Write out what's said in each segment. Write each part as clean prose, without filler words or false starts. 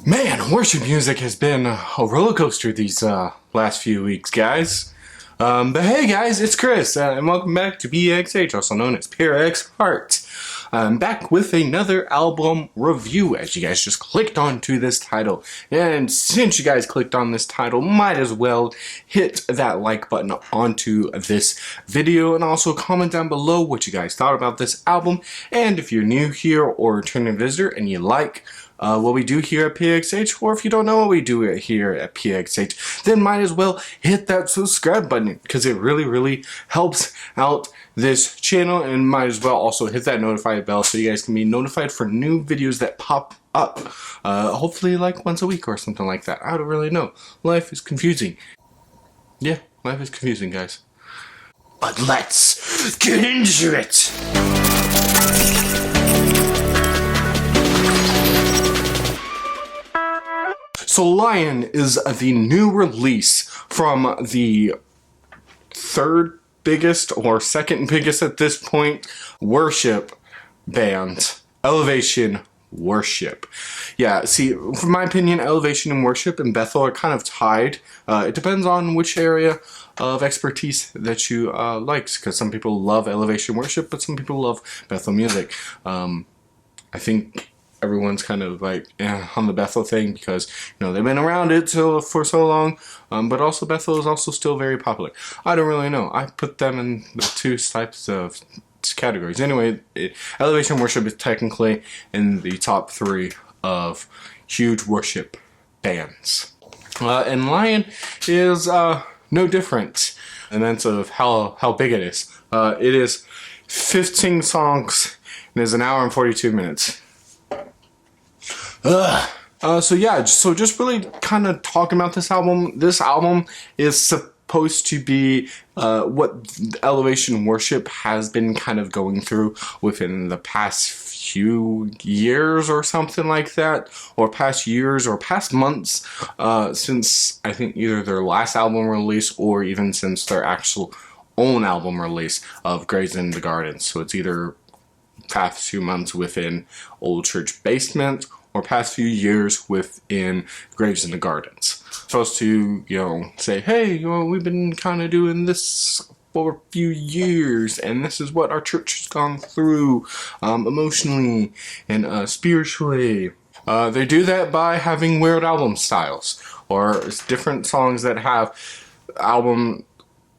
Man, worship music has been a roller coaster these last few weeks, guys. But hey, guys, it's Chris, and welcome back to PXH, also known as PureXHeart. I'm back with another album review, as you guys just clicked onto this title. And since you guys clicked on this title, might as well hit that like button onto this video, and also comment down below what you guys thought about this album. And if you're new here or a returning visitor and you like what we do here at PXH, or if you don't know what we do here at PXH, then might as well hit that subscribe button, because it really helps out this channel, and might as well also hit that notified bell so you guys can be notified for new videos that pop up, hopefully like once a week or something like that. I don't really know. Life is confusing. Yeah, life is confusing, guys. But let's get into it! So Lion is the new release from the third biggest or second biggest at this point worship band, Elevation Worship. Yeah, see, from my opinion, Elevation and Worship and Bethel are kind of tied. It depends on which area of expertise that you like, because some people love Elevation Worship, but some people love Bethel music. I think everyone's kind of like on the Bethel thing because, you know, they've been around it for so long, but also Bethel is also still very popular. I don't really know. I put them in the two types of categories. Anyway, Elevation Worship is technically in the top 3 of huge worship bands. And Lion is no different in the sense of how big it is. It is 15 songs and is an hour and 42 minutes. So just really kind of talking about this album. This album is supposed to be what Elevation Worship has been kind of going through within the past few years or something like that, or past years or past months, since I think either their last album release or even since their actual own album release of Graves in the Garden. So it's either past few months within Old Church Basement or past few years within Graves in the Gardens. Supposed to, say, hey, we've been kind of doing this for a few years, and this is what our church has gone through, emotionally and spiritually. They do that by having weird album styles, or different songs that have album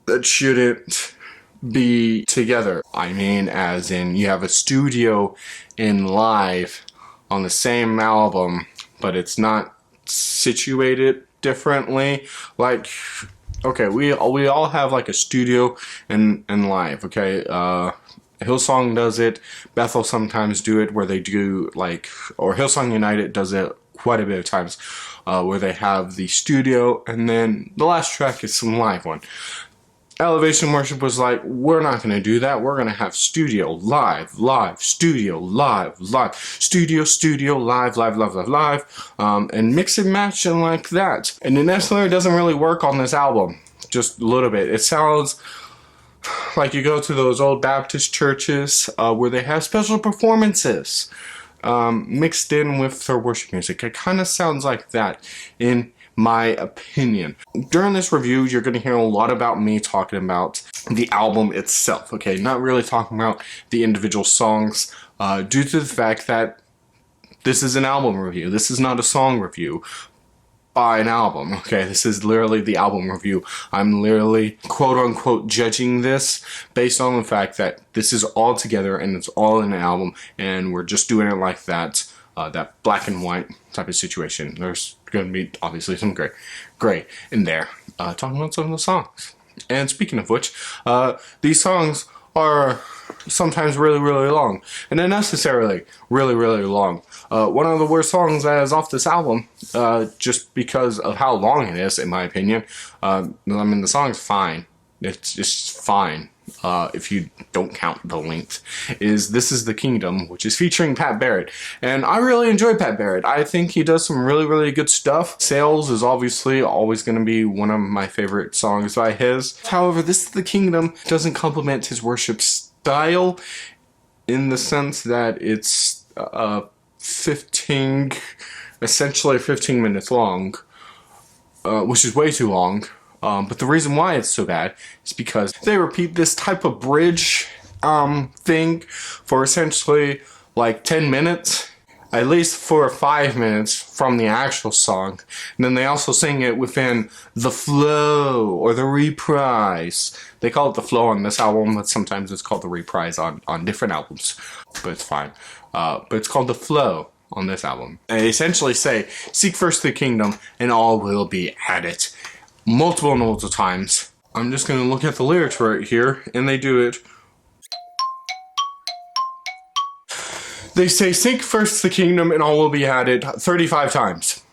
that shouldn't be together. I mean, as in, you have a studio and live on the same album, but it's not situated differently. Like, okay, we all have like a studio and live, okay? Hillsong does it, Bethel sometimes do it, where they do like, or Hillsong United does it quite a bit of times, where they have the studio and then the last track is some live one. Elevation Worship was like, we're not going to do that. We're going to have studio, live, studio, live, studio, live, and mix and match and like that. And it necessarily doesn't really work on this album, just a little bit. It sounds like you go to those old Baptist churches where they have special performances mixed in with their worship music. It kind of sounds like that in my opinion. During this review, you're going to hear a lot about me talking about the album itself, okay? Not really talking about the individual songs, due to the fact that this is an album review. This is not a song review by an album, okay? This is literally the album review. I'm literally, quote-unquote, judging this based on the fact that this is all together and it's all in an album, and we're just doing it like that. That black and white type of situation. There's going to be obviously some gray in there. Talking about some of the songs. And speaking of which, these songs are sometimes really long, and unnecessarily really long. One of the worst songs that is off this album, just because of how long it is, in my opinion. I mean, the song's fine. It's just fine. If you don't count the length, is This Is the Kingdom, which is featuring Pat Barrett. And I really enjoy Pat Barrett. I think he does some really good stuff. Sales is obviously always going to be one of my favorite songs by his. However, This Is the Kingdom doesn't complement his worship style in the sense that it's 15 essentially 15 minutes long, which is way too long. But the reason why it's so bad is because they repeat this type of bridge thing for essentially like 10 minutes, at least for 5 minutes from the actual song. And then they also sing it within the flow or the reprise. They call it the flow on this album, but sometimes it's called the reprise on different albums. But it's fine. But it's called the flow on this album. They essentially say, seek first the kingdom and all will be added. Multiple times. I'm just going to look at the lyrics right here, and they do it. They say, seek first the kingdom and all will be added 35 times.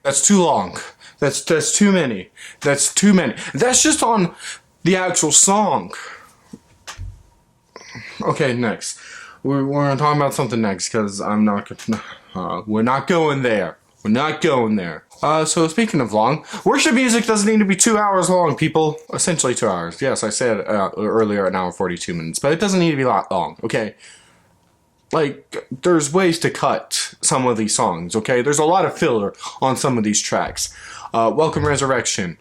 That's too long. That's too many. That's too many. That's just on the actual song. Okay, next. We're going to talk about something next, because I'm not going to... we're not going there. We're not going there. So speaking of long, worship music doesn't need to be 2 hours long, people. Essentially 2 hours. Yes, I said earlier an hour 42 minutes, but it doesn't need to be that long, okay? Like, there's ways to cut some of these songs, okay? There's a lot of filler on some of these tracks. Welcome Resurrection,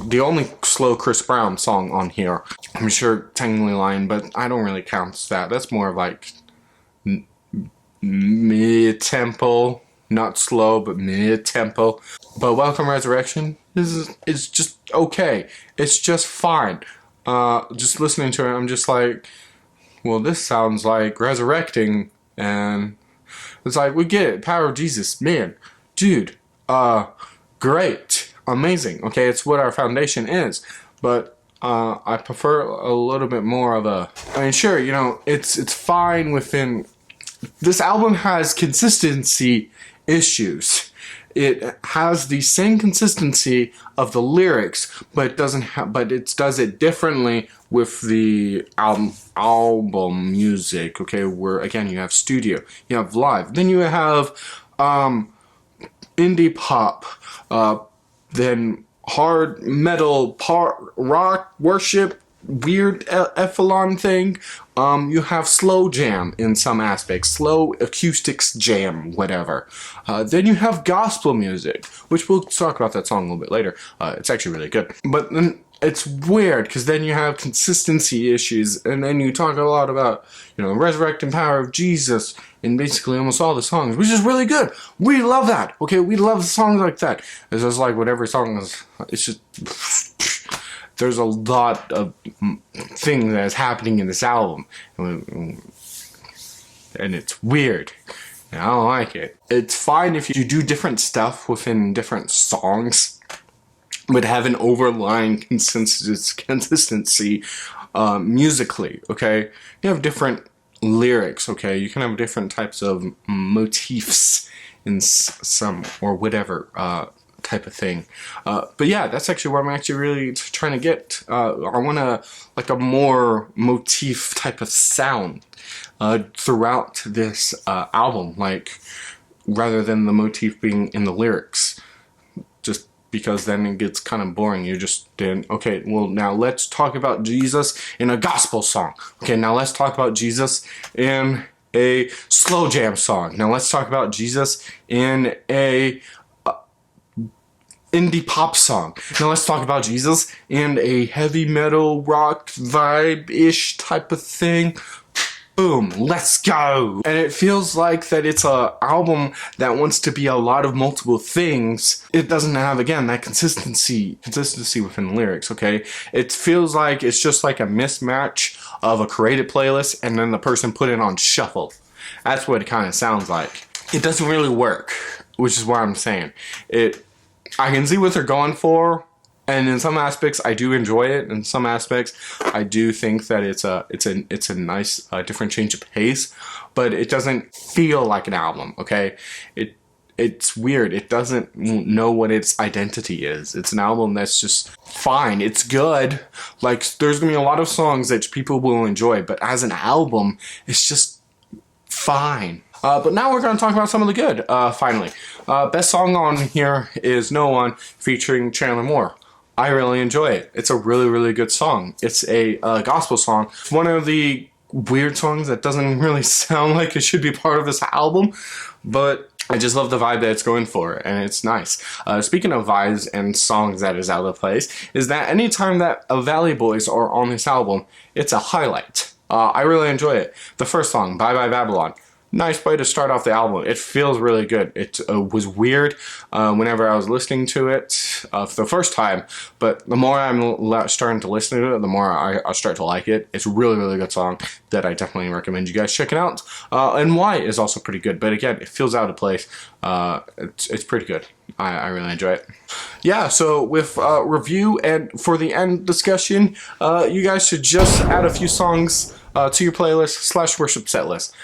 the only slow Chris Brown song on here. I'm sure technically lying, but I don't really count that. That's more of like mid-tempo. Not slow, but mid-tempo. But Welcome Resurrection is just okay. It's just fine. Just listening to it, I'm just like, well, this sounds like resurrecting. And it's like, we get it. Power of Jesus. Man, dude. Great. Amazing. Okay, it's what our foundation is. But I prefer a little bit more of a... I mean, sure, you know, it's fine within... This album has consistency issues. It has the same consistency of the lyrics, but it doesn't have. But it does it differently with the album music. Okay, where again you have studio, you have live, then you have indie pop, then hard metal, rock, worship, weird Epsilon thing. You have slow jam in some aspects, slow acoustics jam, whatever. Then you have gospel music, which we'll talk about that song a little bit later. It's actually really good. But then it's weird, because then you have consistency issues, and then you talk a lot about, you know, the resurrecting power of Jesus in basically almost all the songs, which is really good. We love that, okay? We love songs like that. It's just like what every song is, it's just... There's a lot of things that's happening in this album, and it's weird, and I don't like it. It's fine if you do different stuff within different songs, but have an overlying consistency musically, okay? You have different lyrics, okay? You can have different types of motifs in some, or whatever, type of thing. But yeah, that's actually what I'm actually really trying to get. I want like a more motif type of sound throughout this album, like rather than the motif being in the lyrics, just because then it gets kind of boring. You just didn't, okay, well now let's talk about Jesus in a gospel song. Okay, now let's talk about Jesus in a slow jam song. Now let's talk about Jesus in a indie pop song. Now let's talk about Jesus and a heavy metal rock vibe-ish type of thing. Boom, let's go. And it feels like that it's a album that wants to be a lot of multiple things. It doesn't have, again, that consistency within the lyrics, okay? It feels like it's just like a mismatch of a created playlist and then the person put it on shuffle. That's what it kind of sounds like. It doesn't really work, which is what I'm saying. I can see what they're going for, and in some aspects I do enjoy it. In some aspects I do think that it's a nice different change of pace, but it doesn't feel like an album, okay? It's weird. It doesn't know what its identity is. It's an album that's just fine. It's good. Like, there's gonna be a lot of songs that people will enjoy, but as an album, it's just fine. But now we're going to talk about some of the good, finally. Best song on here is No One featuring Chandler Moore. I really enjoy it. It's a really, really good song. It's a gospel song. It's one of the weird songs that doesn't really sound like it should be part of this album, but I just love the vibe that it's going for, and it's nice. Speaking of vibes and songs that is out of place, is that anytime that Valley Boys are on this album, it's a highlight. I really enjoy it. The first song, Bye Bye Babylon. Nice way to start off the album. It feels really good. It was weird whenever I was listening to it for the first time, but the more I'm starting to listen to it, the more I start to like it. It's a really, really good song that I definitely recommend you guys check it out. And Why is also pretty good, but again, it feels out of place. It's pretty good. I really enjoy it. Yeah, so with review and for the end discussion, you guys should just add a few songs to your playlist / worship set list.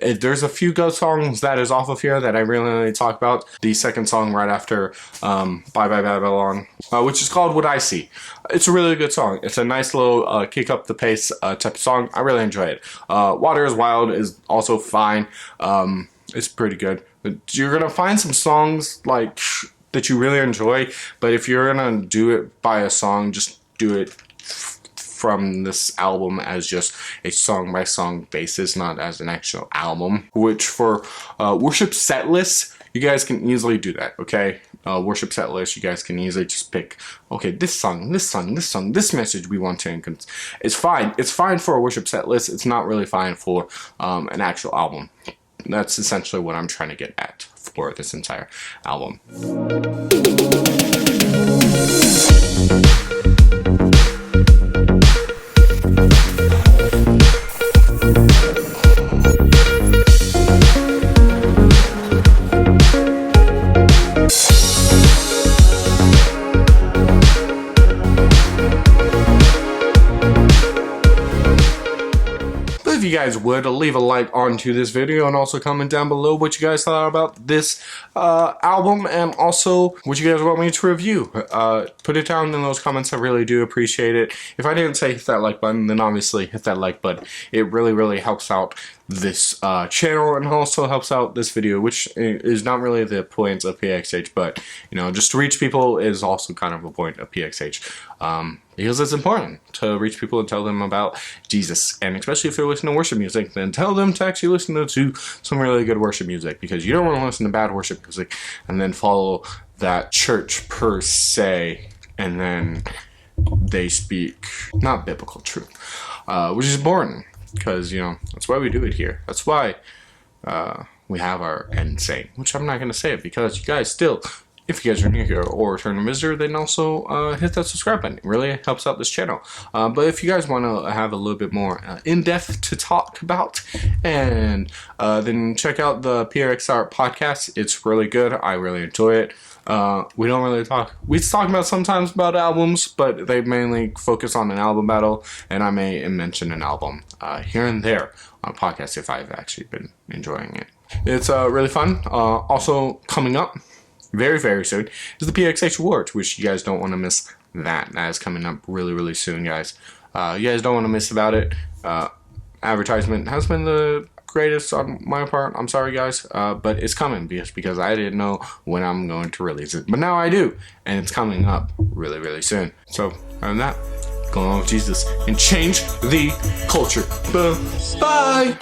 There's a few good songs that is off of here that I really talk about. The second song right after Bye Bye Babylon, which is called What I See. It's a really good song. It's a nice little kick up the pace type of song. I really enjoy it. Water is Wild is also fine. It's pretty good. You're gonna find some songs like that you really enjoy, but if you're gonna do it by a song, just do it from this album as just a song by song basis, not as an actual album. Which for worship set lists, you guys can easily do that. Okay, worship set list, you guys can easily just pick. Okay, this song, this message we want to. It's fine. It's fine for a worship set list. It's not really fine for an actual album. That's essentially what I'm trying to get at for this entire album. If you guys would leave a like onto this video and also comment down below what you guys thought about this album and also what you guys want me to review. Put it down in those comments. I really do appreciate it. If I didn't say hit that like button, then obviously hit that like button. It really helps out this channel and also helps out this video, which is not really the point of PXH, but you know, just to reach people is also kind of a point of PXH. Because it's important to reach people and tell them about Jesus, and especially if they're listening to worship music, then tell them to actually listen to some really good worship music, because you don't want to listen to bad worship music and then follow that church per se, and then they speak not biblical truth, which is important, because you know that's why we do it here. That's why we have our end saying, which I'm not going to say it because you guys still. If you guys are new here or returning visitor, then also hit that subscribe button. It really helps out this channel. But if you guys want to have a little bit more in-depth to talk about, and then check out the PureXHeart Podcast. It's really good. I really enjoy it. We don't really talk. We talk about sometimes about albums, but they mainly focus on an album battle, and I may mention an album here and there on a podcast if I've actually been enjoying it. It's really fun. Also coming up very soon is the PXH Awards, which you guys don't want to miss. That is coming up really soon, guys. You guys don't want to miss about it. Advertisement has been the greatest on my part. I'm sorry, guys, but it's coming because I didn't know when I'm going to release it, but now I do, and it's coming up really soon. So other than that, go along with Jesus and change the culture. Bye.